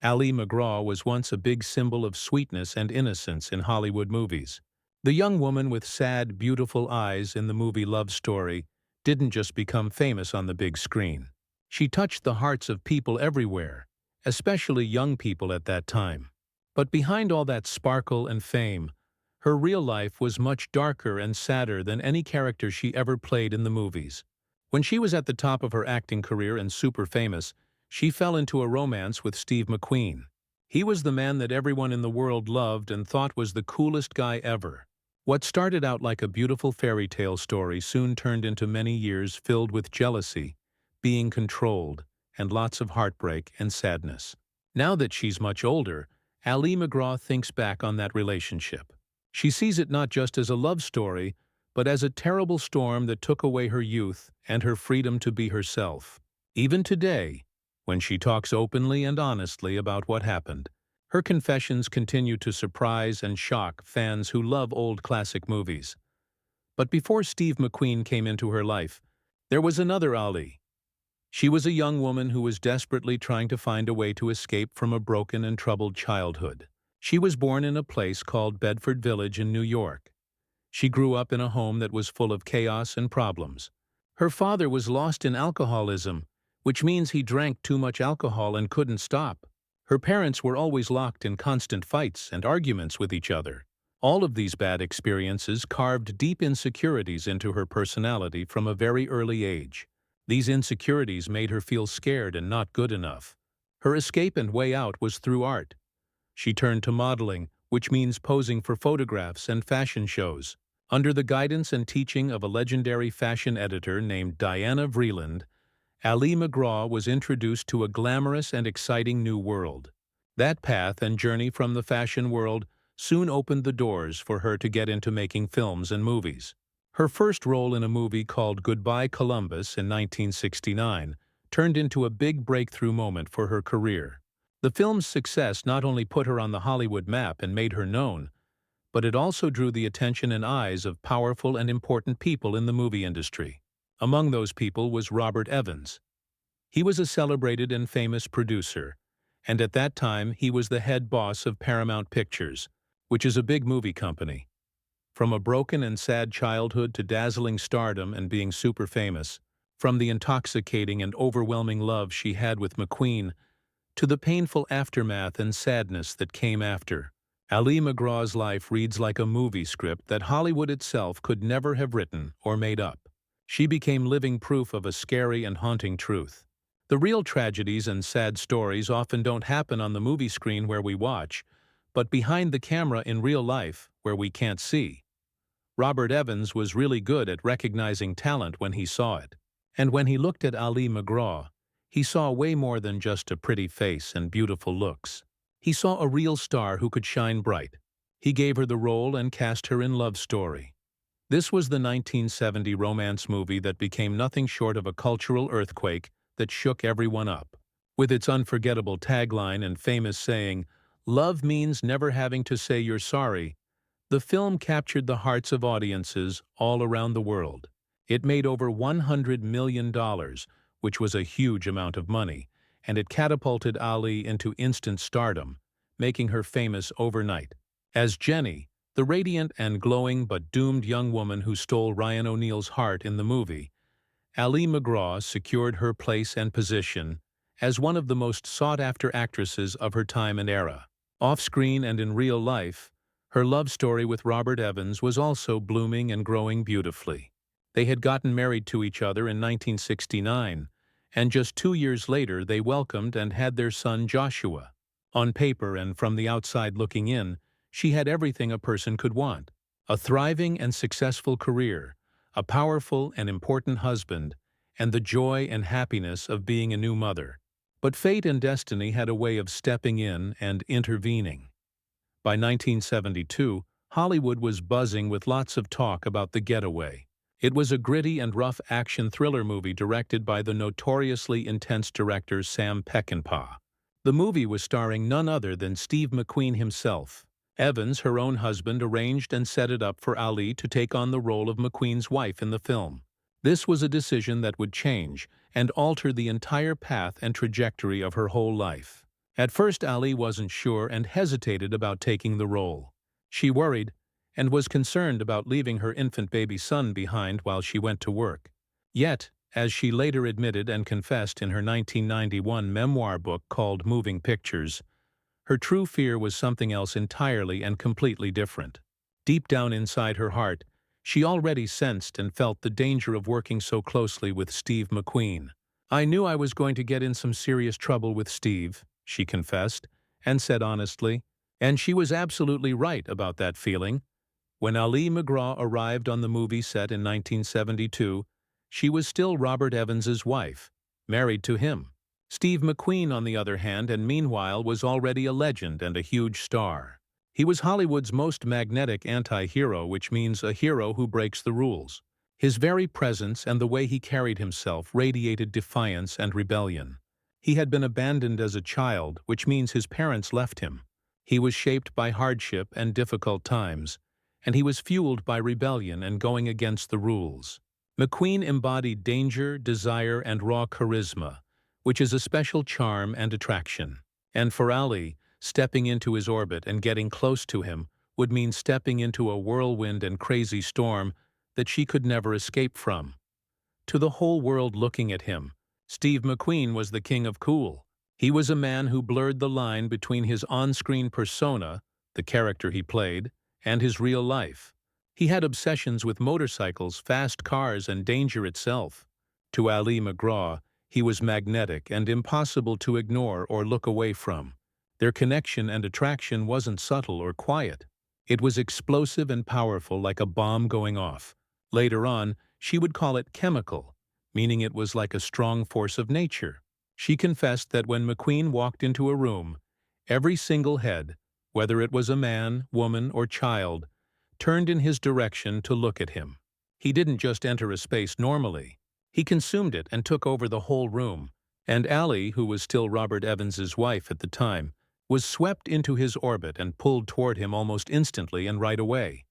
Ali MacGraw was once a big symbol of sweetness and innocence in Hollywood movies. The young woman with sad, beautiful eyes in the movie Love Story didn't just become famous on the big screen. She touched the hearts of people everywhere, especially young people at that time. But behind all that sparkle and fame, her real life was much darker and sadder than any character she ever played in the movies. When she was at the top of her acting career and super famous, she fell into a romance with Steve McQueen. He was the man that everyone in the world loved and thought was the coolest guy ever. What started out like a beautiful fairy tale story soon turned into many years filled with jealousy, being controlled, and lots of heartbreak and sadness. Now that she's much older, Ali MacGraw thinks back on that relationship. She sees it not just as a love story, but as a terrible storm that took away her youth and her freedom to be herself. Even today, when she talks openly and honestly about what happened, her confessions continue to surprise and shock fans who love old classic movies. But before Steve McQueen came into her life, there was another Ali. She was a young woman who was desperately trying to find a way to escape from a broken and troubled childhood. She was born in a place called Bedford Village in New York. She grew up in a home that was full of chaos and problems. Her father was lost in alcoholism, which means he drank too much alcohol and couldn't stop. Her parents were always locked in constant fights and arguments with each other. All of these bad experiences carved deep insecurities into her personality from a very early age. These insecurities made her feel scared and not good enough. Her escape and way out was through art. She turned to modeling, which means posing for photographs and fashion shows. Under the guidance and teaching of a legendary fashion editor named Diana Vreeland, Ali MacGraw was introduced to a glamorous and exciting new world. That path and journey from the fashion world soon opened the doors for her to get into making films and movies. Her first role in a movie called Goodbye Columbus in 1969 turned into a big breakthrough moment for her career. The film's success not only put her on the Hollywood map and made her known, but it also drew the attention and eyes of powerful and important people in the movie industry. Among those people was Robert Evans. He was a celebrated and famous producer, and at that time he was the head boss of Paramount Pictures, which is a big movie company. From a broken and sad childhood to dazzling stardom and being super famous, from the intoxicating and overwhelming love she had with McQueen to the painful aftermath and sadness that came after, Ali MacGraw's life reads like a movie script that Hollywood itself could never have written or made up. She became living proof of a scary and haunting truth. The real tragedies and sad stories often don't happen on the movie screen where we watch, but behind the camera in real life where we can't see. Robert Evans was really good at recognizing talent when he saw it. And when he looked at Ali MacGraw, he saw way more than just a pretty face and beautiful looks. He saw a real star who could shine bright. He gave her the role and cast her in Love Story. This was the 1970 romance movie that became nothing short of a cultural earthquake that shook everyone up. With its unforgettable tagline and famous saying, "Love means never having to say you're sorry," the film captured the hearts of audiences all around the world. It made over $100 million, which was a huge amount of money, and it catapulted Ali into instant stardom, making her famous overnight. As Jenny, the radiant and glowing but doomed young woman who stole Ryan O'Neal's heart in the movie, Ali MacGraw secured her place and position as one of the most sought-after actresses of her time and era. Off-screen and in real life, her love story with Robert Evans was also blooming and growing beautifully. They had gotten married to each other in 1969, and just 2 years later they welcomed and had their son Joshua. On paper and from the outside looking in, she had everything a person could want: a thriving and successful career, a powerful and important husband, and the joy and happiness of being a new mother. But fate and destiny had a way of stepping in and intervening. By 1972, Hollywood was buzzing with lots of talk about The Getaway. It was a gritty and rough action thriller movie directed by the notoriously intense director Sam Peckinpah. The movie was starring none other than Steve McQueen himself. Evans, her own husband, arranged and set it up for Ali to take on the role of McQueen's wife in the film. This was a decision that would change and alter the entire path and trajectory of her whole life. At first, Ali wasn't sure and hesitated about taking the role. She worried and was concerned about leaving her infant baby son behind while she went to work. Yet, as she later admitted and confessed in her 1991 memoir book called Moving Pictures, her true fear was something else entirely and completely different. Deep down inside her heart, she already sensed and felt the danger of working so closely with Steve McQueen. "I knew I was going to get in some serious trouble with Steve," she confessed, and said honestly, and she was absolutely right about that feeling. When Ali MacGraw arrived on the movie set in 1972, she was still Robert Evans's wife, married to him. Steve McQueen, on the other hand, and meanwhile was already a legend and a huge star. He was Hollywood's most magnetic anti-hero, which means a hero who breaks the rules. His very presence and the way he carried himself radiated defiance and rebellion. He had been abandoned as a child, which means his parents left him. He was shaped by hardship and difficult times, and he was fueled by rebellion and going against the rules. McQueen embodied danger, desire, and raw charisma, which is a special charm and attraction. And for Ali, stepping into his orbit and getting close to him would mean stepping into a whirlwind and crazy storm that she could never escape from. To the whole world looking at him, Steve McQueen was the king of cool. He was a man who blurred the line between his on-screen persona, the character he played, and his real life. He had obsessions with motorcycles, fast cars, and danger itself. To Ali MacGraw, he was magnetic and impossible to ignore or look away from. Their connection and attraction wasn't subtle or quiet. It was explosive and powerful, like a bomb going off. Later on, she would call it chemical, meaning it was like a strong force of nature. She confessed that when McQueen walked into a room, every single head, whether it was a man, woman, or child, turned in his direction to look at him. He didn't just enter a space normally. He consumed it and took over the whole room. And Ali, who was still Robert Evans's wife at the time, was swept into his orbit and pulled toward him almost instantly and right away.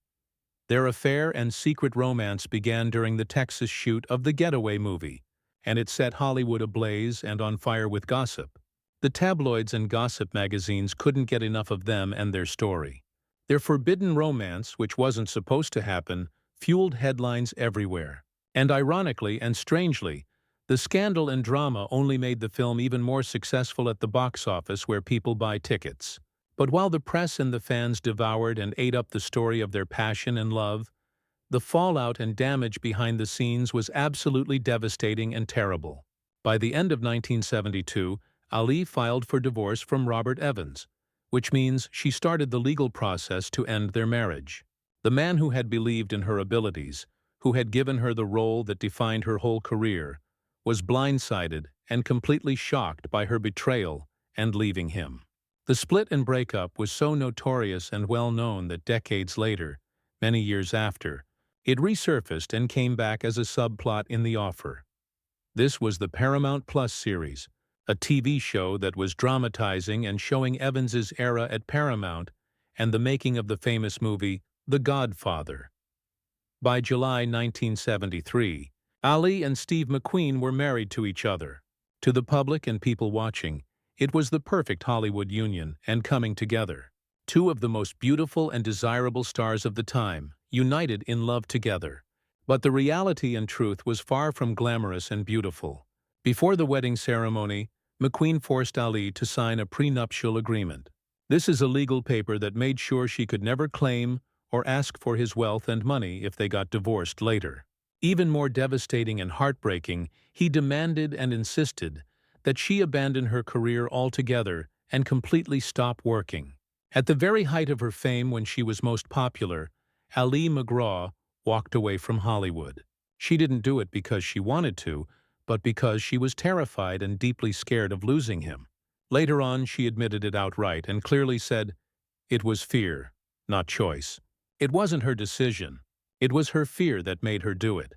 Their affair and secret romance began during the Texas shoot of the Getaway movie, and it set Hollywood ablaze and on fire with gossip. The tabloids and gossip magazines couldn't get enough of them and their story. Their forbidden romance, which wasn't supposed to happen, fueled headlines everywhere. And ironically and strangely, the scandal and drama only made the film even more successful at the box office, where people buy tickets. But while the press and the fans devoured and ate up the story of their passion and love, the fallout and damage behind the scenes was absolutely devastating and terrible. By the end of 1972, Ali filed for divorce from Robert Evans, which means she started the legal process to end their marriage. The man who had believed in her abilities, who had given her the role that defined her whole career, was blindsided and completely shocked by her betrayal and leaving him. The split and breakup was so notorious and well known that decades later, many years after, it resurfaced and came back as a subplot in The Offer. This was the Paramount Plus series, a TV show that was dramatizing and showing Evans's era at Paramount and the making of the famous movie The Godfather. By July 1973, Ali and Steve McQueen were married to each other. To the public and people watching, it was the perfect Hollywood union and coming together. Two of the most beautiful and desirable stars of the time, united in love together. But the reality and truth was far from glamorous and beautiful. Before the wedding ceremony, McQueen forced Ali to sign a prenuptial agreement. This is a legal paper that made sure she could never claim or ask for his wealth and money if they got divorced later. Even more devastating and heartbreaking, he demanded and insisted that she abandon her career altogether and completely stop working. At the very height of her fame, when she was most popular, Ali MacGraw walked away from Hollywood. She didn't do it because she wanted to, but because she was terrified and deeply scared of losing him. Later on, she admitted it outright and clearly said, "It was fear, not choice." It wasn't her decision. It was her fear that made her do it.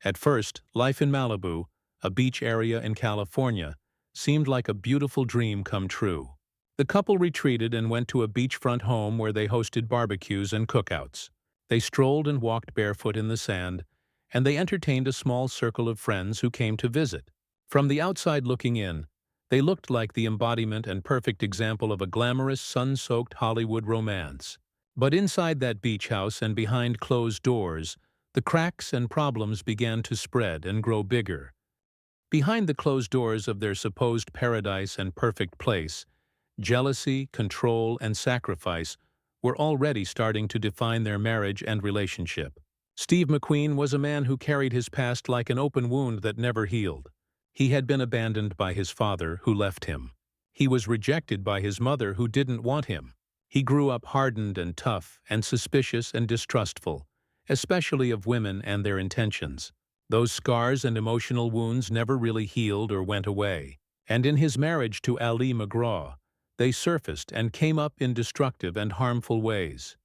At first, life in Malibu, a beach area in California, seemed like a beautiful dream come true. The couple retreated and went to a beachfront home where they hosted barbecues and cookouts. They strolled and walked barefoot in the sand, and they entertained a small circle of friends who came to visit. From the outside looking in, They looked like the embodiment and perfect example of a glamorous, sun-soaked Hollywood romance. But inside that beach house and behind closed doors, the cracks and problems began to spread and grow bigger. Behind the closed doors of their supposed paradise and perfect place, jealousy, control, and sacrifice were already starting to define their marriage and relationship. Steve McQueen was a man who carried his past like an open wound that never healed. He had been abandoned by his father, who left him. He was rejected by his mother, who didn't want him. He grew up hardened and tough and suspicious and distrustful, especially of women and their intentions. Those scars and emotional wounds never really healed or went away. And in his marriage to Ali MacGraw, they surfaced and came up in destructive and harmful ways.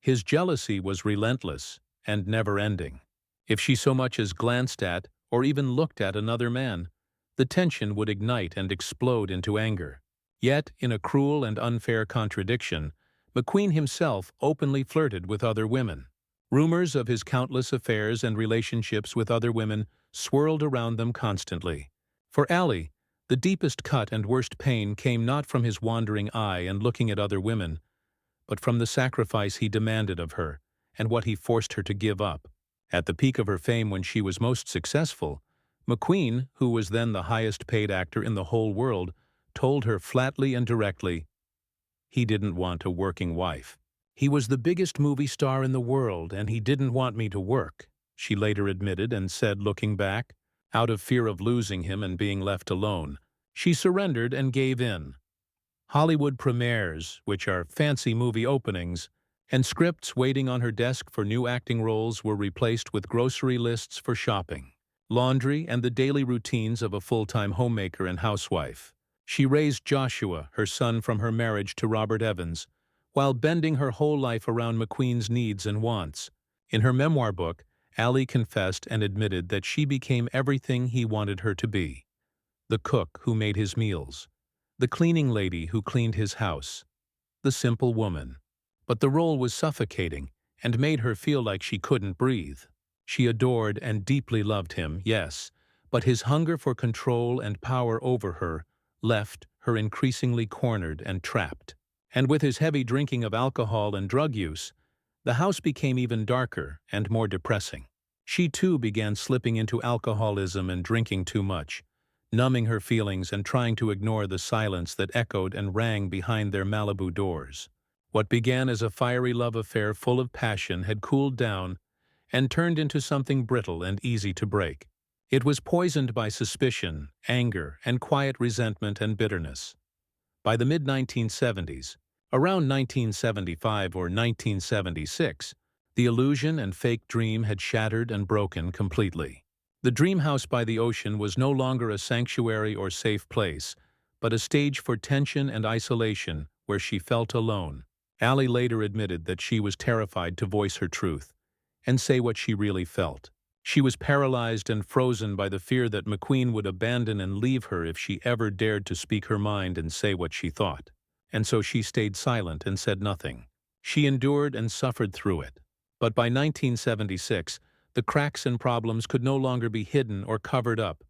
His jealousy was relentless and never-ending. If she so much as glanced at or even looked at another man, the tension would ignite and explode into anger. Yet, in a cruel and unfair contradiction, McQueen himself openly flirted with other women. Rumors of his countless affairs and relationships with other women swirled around them constantly. For Ali, the deepest cut and worst pain came not from his wandering eye and looking at other women, but from the sacrifice he demanded of her and what he forced her to give up. At the peak of her fame, when she was most successful, McQueen, who was then the highest-paid actor in the whole world, told her flatly and directly, he didn't want a working wife. He was the biggest movie star in the world, and he didn't want me to work, she later admitted and said, looking back. Out of fear of losing him and being left alone, she surrendered and gave in. Hollywood premieres, which are fancy movie openings, and scripts waiting on her desk for new acting roles were replaced with grocery lists for shopping, laundry, and the daily routines of a full-time homemaker and housewife. She raised Joshua, her son, from her marriage to Robert Evans, while bending her whole life around McQueen's needs and wants. In her memoir book, Ali confessed and admitted that she became everything he wanted her to be: the cook who made his meals, the cleaning lady who cleaned his house, the simple woman. But the role was suffocating and made her feel like she couldn't breathe. She adored and deeply loved him, yes, but his hunger for control and power over her left her increasingly cornered and trapped. And with his heavy drinking of alcohol and drug use, the house became even darker and more depressing. She too began slipping into alcoholism and drinking too much, numbing her feelings and trying to ignore the silence that echoed and rang behind their Malibu doors. What began as a fiery love affair full of passion had cooled down and turned into something brittle and easy to break. It was poisoned by suspicion, anger, and quiet resentment and bitterness. By the mid-1970s, around 1975 or 1976, the illusion and fake dream had shattered and broken completely. The dream house by the ocean was no longer a sanctuary or safe place, but a stage for tension and isolation where she felt alone. Ali later admitted that she was terrified to voice her truth and say what she really felt. She was paralyzed and frozen by the fear that McQueen would abandon and leave her if she ever dared to speak her mind and say what she thought. And so she stayed silent and said nothing. She endured and suffered through it. But by 1976, the cracks and problems could no longer be hidden or covered up.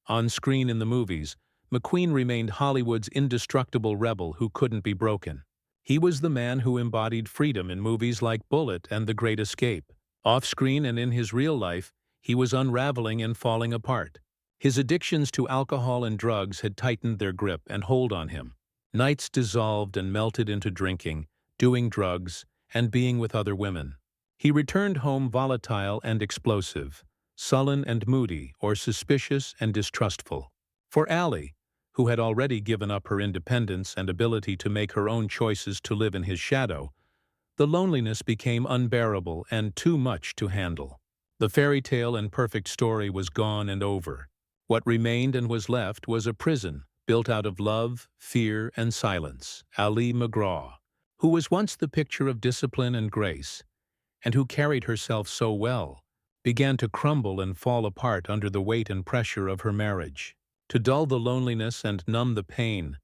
On screen in the movies, McQueen remained Hollywood's indestructible rebel who couldn't be broken. He was the man who embodied freedom in movies like Bullet and The Great Escape. Off-screen and in his real life, he was unraveling and falling apart. His addictions to alcohol and drugs had tightened their grip and hold on him. Nights dissolved and melted into drinking, doing drugs, and being with other women. He returned home volatile and explosive, sullen and moody, or suspicious and distrustful. For Ali, who had already given up her independence and ability to make her own choices to live in his shadow, the loneliness became unbearable and too much to handle. The fairy tale and perfect story was gone and over. What remained and was left was a prison built out of love, fear, and silence. Ali MacGraw, who was once the picture of discipline and grace, and who carried herself so well, began to crumble and fall apart under the weight and pressure of her marriage. To dull the loneliness and numb the pain,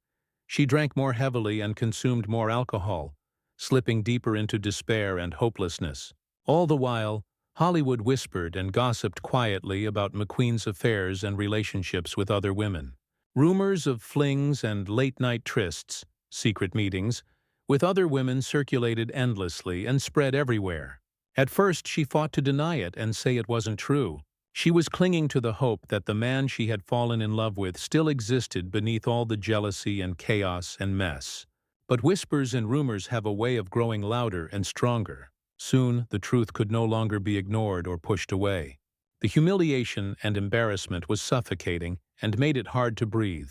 she drank more heavily and consumed more alcohol, slipping deeper into despair and hopelessness. All the while, Hollywood whispered and gossiped quietly about McQueen's affairs and relationships with other women. Rumors of flings and late-night trysts, secret meetings, with other women circulated endlessly and spread everywhere. At first, she fought to deny it and say it wasn't true. She was clinging to the hope that the man she had fallen in love with still existed beneath all the jealousy and chaos and mess. But whispers and rumors have a way of growing louder and stronger. Soon, the truth could no longer be ignored or pushed away. The humiliation and embarrassment was suffocating and made it hard to breathe.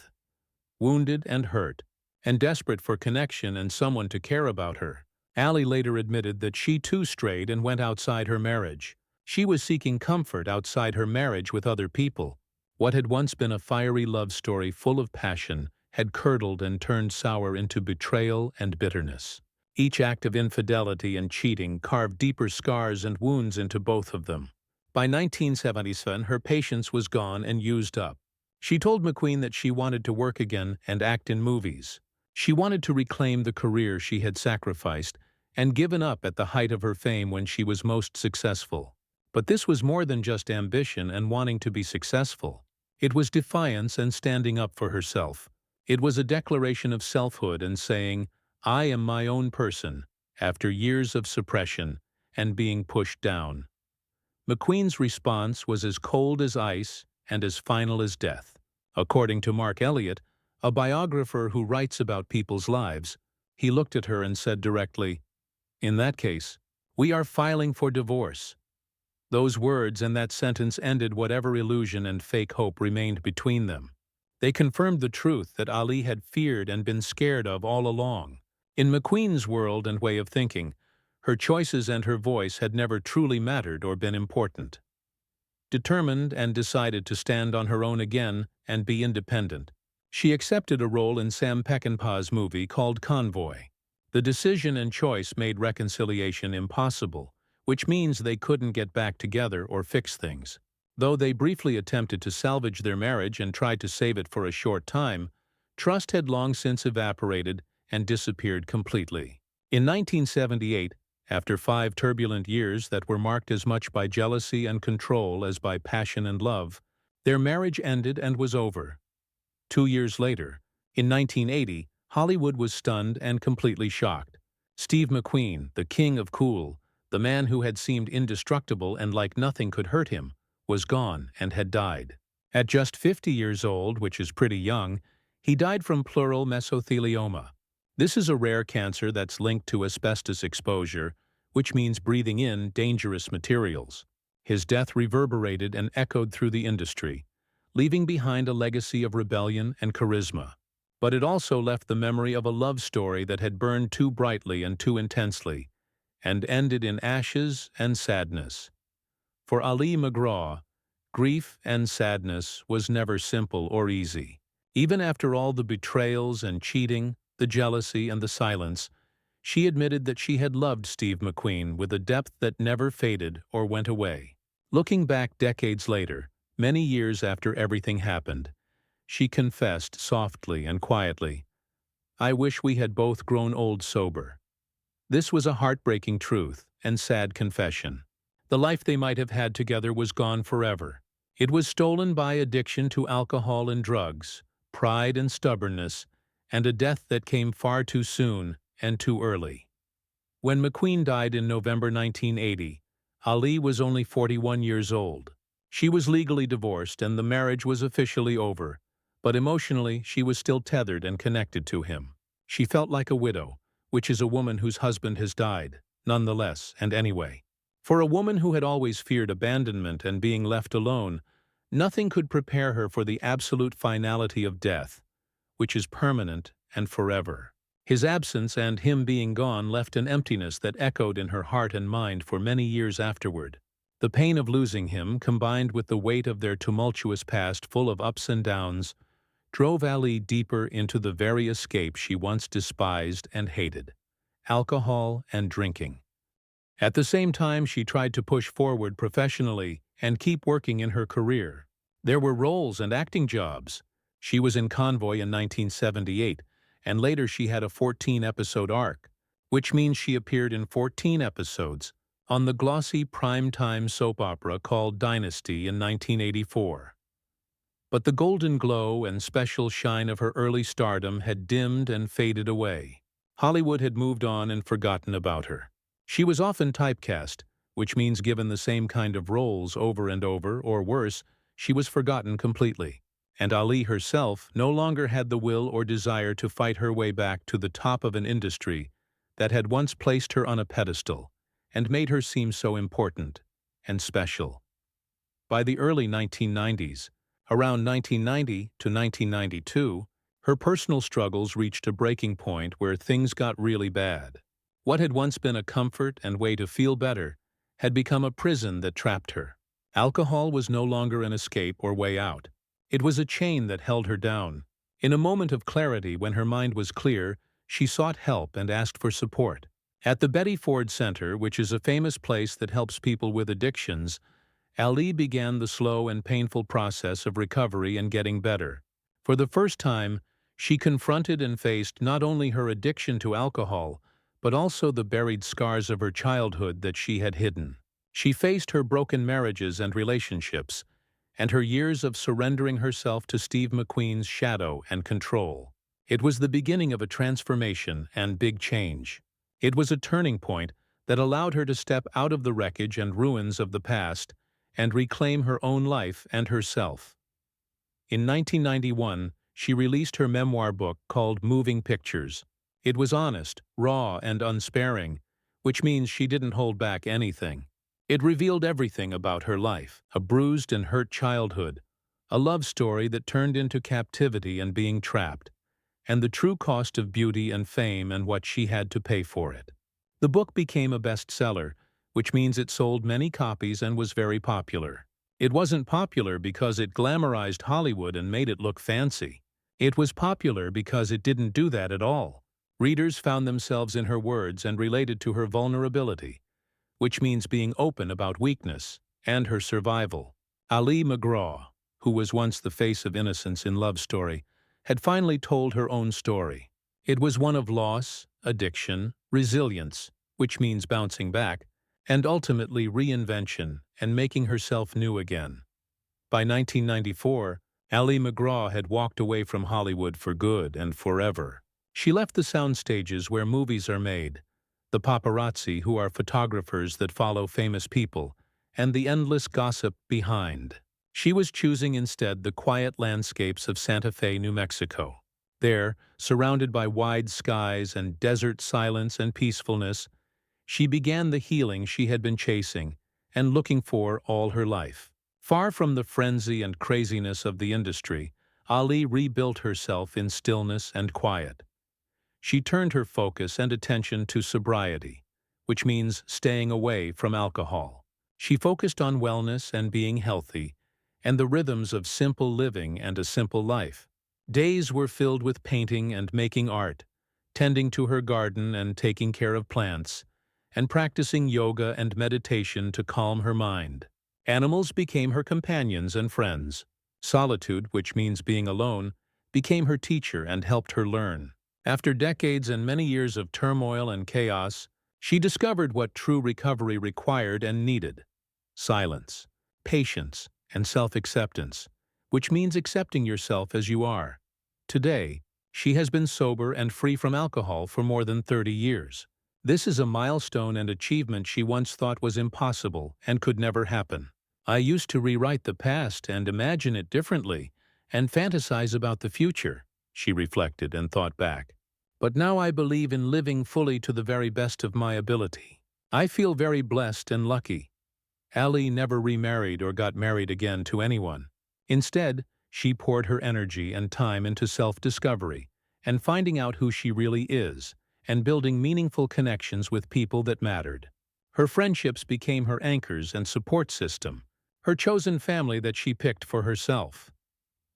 Wounded and hurt, and desperate for connection and someone to care about her, Allie later admitted that she too strayed and went outside her marriage. She was seeking comfort outside her marriage with other people. What had once been a fiery love story full of passion had curdled and turned sour into betrayal and bitterness. Each act of infidelity and cheating carved deeper scars and wounds into both of them. By 1977, her patience was gone and used up. She told McQueen that she wanted to work again and act in movies. She wanted to reclaim the career she had sacrificed and given up at the height of her fame when she was most successful. But this was more than just ambition and wanting to be successful. It was defiance and standing up for herself. It was a declaration of selfhood and saying, "I am my own person," after years of suppression and being pushed down. McQueen's response was as cold as ice and as final as death. According to Mark Elliott, a biographer who writes about people's lives, he looked at her and said directly, "In that case, we are filing for divorce." Those words and that sentence ended whatever illusion and fake hope remained between them. They confirmed the truth that Ali had feared and been scared of all along. In McQueen's world and way of thinking, her choices and her voice had never truly mattered or been important. Determined and decided to stand on her own again and be independent, she accepted a role in Sam Peckinpah's movie called Convoy. The decision and choice made reconciliation impossible, which means they couldn't get back together or fix things. Though they briefly attempted to salvage their marriage and tried to save it for a short time, trust had long since evaporated and disappeared completely. In 1978, after 5 turbulent years that were marked as much by jealousy and control as by passion and love, their marriage ended and was over. 2 years later, in 1980, Hollywood was stunned and completely shocked. Steve McQueen, the king of cool, the man who had seemed indestructible and like nothing could hurt him, was gone and had died. At just 50 years old, which is pretty young, he died from pleural mesothelioma. This is a rare cancer that's linked to asbestos exposure, which means breathing in dangerous materials. His death reverberated and echoed through the industry, leaving behind a legacy of rebellion and charisma. But it also left the memory of a love story that had burned too brightly and too intensely, and ended in ashes and sadness. For Ali MacGraw, grief and sadness was never simple or easy. Even after all the betrayals and cheating, the jealousy and the silence, she admitted that she had loved Steve McQueen with a depth that never faded or went away. Looking back decades later, many years after everything happened, she confessed softly and quietly, "I wish we had both grown old sober." This was a heartbreaking truth and sad confession. The life they might have had together was gone forever. It was stolen by addiction to alcohol and drugs, pride and stubbornness, and a death that came far too soon and too early. When McQueen died in November 1980, Ali was only 41 years old. She was legally divorced and the marriage was officially over, but emotionally she was still tethered and connected to him. She felt like a widow, which is a woman whose husband has died, nonetheless and anyway. For a woman who had always feared abandonment and being left alone, nothing could prepare her for the absolute finality of death, which is permanent and forever. His absence and him being gone left an emptiness that echoed in her heart and mind for many years afterward. The pain of losing him, combined with the weight of their tumultuous past full of ups and downs, drove Ali deeper into the very escape she once despised and hated: alcohol and drinking. At the same time, she tried to push forward professionally and keep working in her career. There were roles and acting jobs. She was in Convoy in 1978, and later she had a 14-episode arc, which means she appeared in 14 episodes on the glossy prime-time soap opera called Dynasty in 1984. But the golden glow and special shine of her early stardom had dimmed and faded away. Hollywood had moved on and forgotten about her. She was often typecast, which means given the same kind of roles over and over, or worse, she was forgotten completely. And Ali herself no longer had the will or desire to fight her way back to the top of an industry that had once placed her on a pedestal and made her seem so important and special. By the early 1990s, around 1990 to 1992, her personal struggles reached a breaking point where things got really bad. What had once been a comfort and way to feel better had become a prison that trapped her. Alcohol was no longer an escape or way out. It was a chain that held her down. In a moment of clarity when her mind was clear, she sought help and asked for support. At the Betty Ford Center, which is a famous place that helps people with addictions, Ali began the slow and painful process of recovery and getting better. For the first time, she confronted and faced not only her addiction to alcohol, but also the buried scars of her childhood that she had hidden. She faced her broken marriages and relationships, and her years of surrendering herself to Steve McQueen's shadow and control. It was the beginning of a transformation and big change. It was a turning point that allowed her to step out of the wreckage and ruins of the past and reclaim her own life and herself. In 1991, she released her memoir book called Moving Pictures. It was honest, raw, and unsparing, which means she didn't hold back anything. It revealed everything about her life, a bruised and hurt childhood, a love story that turned into captivity and being trapped, and the true cost of beauty and fame and what she had to pay for it. The book became a bestseller, which means it sold many copies and was very popular. It wasn't popular because it glamorized Hollywood and made it look fancy. It was popular because it didn't do that at all. Readers found themselves in her words and related to her vulnerability, which means being open about weakness and her survival. Ali MacGraw, who was once the face of innocence in Love Story, had finally told her own story. It was one of loss, addiction, resilience, which means bouncing back, and ultimately reinvention and making herself new again. By 1994, Ali MacGraw had walked away from Hollywood for good and forever. She left the sound stages where movies are made, the paparazzi who are photographers that follow famous people, and the endless gossip behind. She was choosing instead the quiet landscapes of Santa Fe, New Mexico. There, surrounded by wide skies and desert silence and peacefulness, she began the healing she had been chasing and looking for all her life. Far from the frenzy and craziness of the industry, Ali rebuilt herself in stillness and quiet. She turned her focus and attention to sobriety, which means staying away from alcohol. She focused on wellness and being healthy, and the rhythms of simple living and a simple life. Days were filled with painting and making art, tending to her garden and taking care of plants, and practicing yoga and meditation to calm her mind. Animals became her companions and friends. Solitude, which means being alone, became her teacher and helped her learn. After decades and many years of turmoil and chaos, she discovered what true recovery required and needed: silence, patience, and self-acceptance, which means accepting yourself as you are. Today, she has been sober and free from alcohol for more than 30 years. This is a milestone and achievement she once thought was impossible and could never happen. I used to rewrite the past and imagine it differently and fantasize about the future, she reflected and thought back. But now I believe in living fully to the very best of my ability. I feel very blessed and lucky. Ali never remarried or got married again to anyone. Instead, she poured her energy and time into self-discovery and finding out who she really is, and building meaningful connections with people that mattered. Her friendships became her anchors and support system, her chosen family that she picked for herself.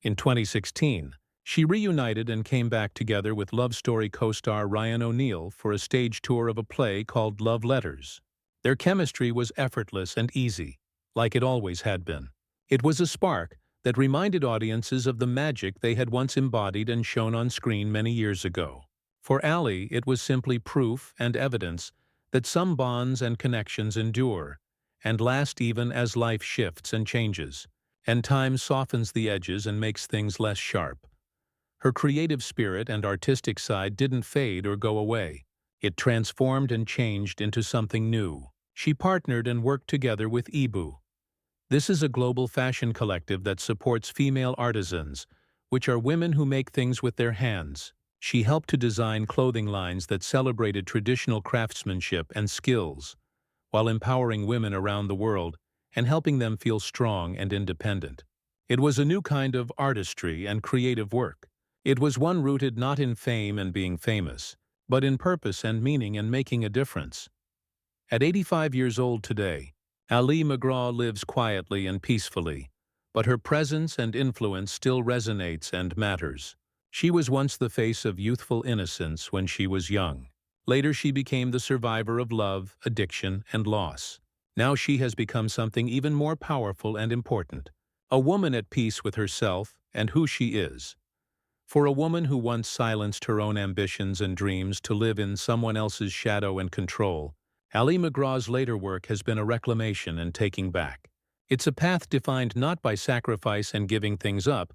In 2016, she reunited and came back together with Love Story co-star Ryan O'Neal for a stage tour of a play called Love Letters. Their chemistry was effortless and easy, like it always had been. It was a spark that reminded audiences of the magic they had once embodied and shown on screen many years ago. For Ali, it was simply proof and evidence that some bonds and connections endure and last even as life shifts and changes. and time softens the edges and makes things less sharp. Her creative spirit and artistic side didn't fade or go away. It transformed and changed into something new. She partnered and worked together with Ibu. This is a global fashion collective that supports female artisans, which are women who make things with their hands. She helped to design clothing lines that celebrated traditional craftsmanship and skills, while empowering women around the world and helping them feel strong and independent. It was a new kind of artistry and creative work. It was one rooted not in fame and being famous, but in purpose and meaning and making a difference. At 85 years old today, Ali MacGraw lives quietly and peacefully, but her presence and influence still resonates and matters. She was once the face of youthful innocence when she was young. Later she became the survivor of love, addiction, and loss. Now she has become something even more powerful and important. A woman at peace with herself and who she is. For a woman who once silenced her own ambitions and dreams to live in someone else's shadow and control, Ali MacGraw's later work has been a reclamation and taking back. It's a path defined not by sacrifice and giving things up,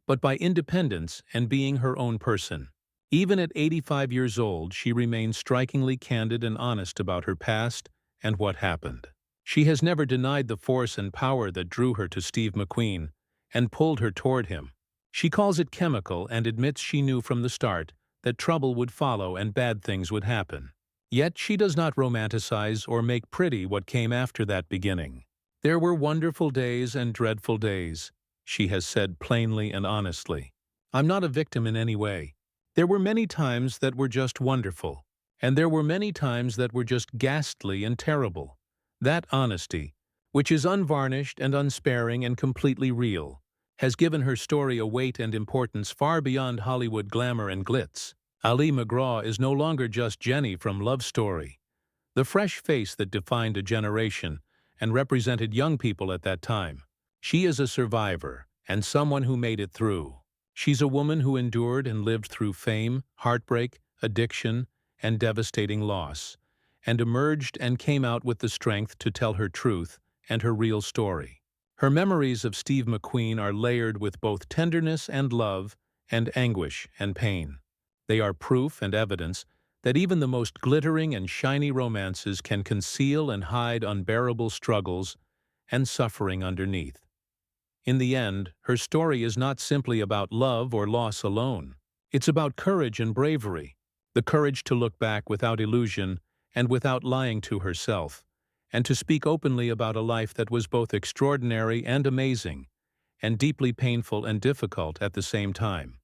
but by independence and being her own person. Even at 85 years old, she remains strikingly candid and honest about her past and what happened. She has never denied the force and power that drew her to Steve McQueen and pulled her toward him. She calls it chemical and admits she knew from the start that trouble would follow and bad things would happen. Yet she does not romanticize or make pretty what came after that beginning. There were wonderful days and dreadful days, she has said plainly and honestly. I'm not a victim in any way. There were many times that were just wonderful, and there were many times that were just ghastly and terrible. That honesty, which is unvarnished and unsparing and completely real, has given her story a weight and importance far beyond Hollywood glamour and glitz. Ali MacGraw is no longer just Jenny from Love Story, the fresh face that defined a generation and represented young people at that time. She is a survivor and someone who made it through. She's a woman who endured and lived through fame, heartbreak, addiction, and devastating loss, and emerged and came out with the strength to tell her truth and her real story. Her memories of Steve McQueen are layered with both tenderness and love and anguish and pain. They are proof and evidence that even the most glittering and shiny romances can conceal and hide unbearable struggles and suffering underneath. In the end, her story is not simply about love or loss alone. It's about courage and bravery, the courage to look back without illusion and without lying to herself, and to speak openly about a life that was both extraordinary and amazing, and deeply painful and difficult at the same time.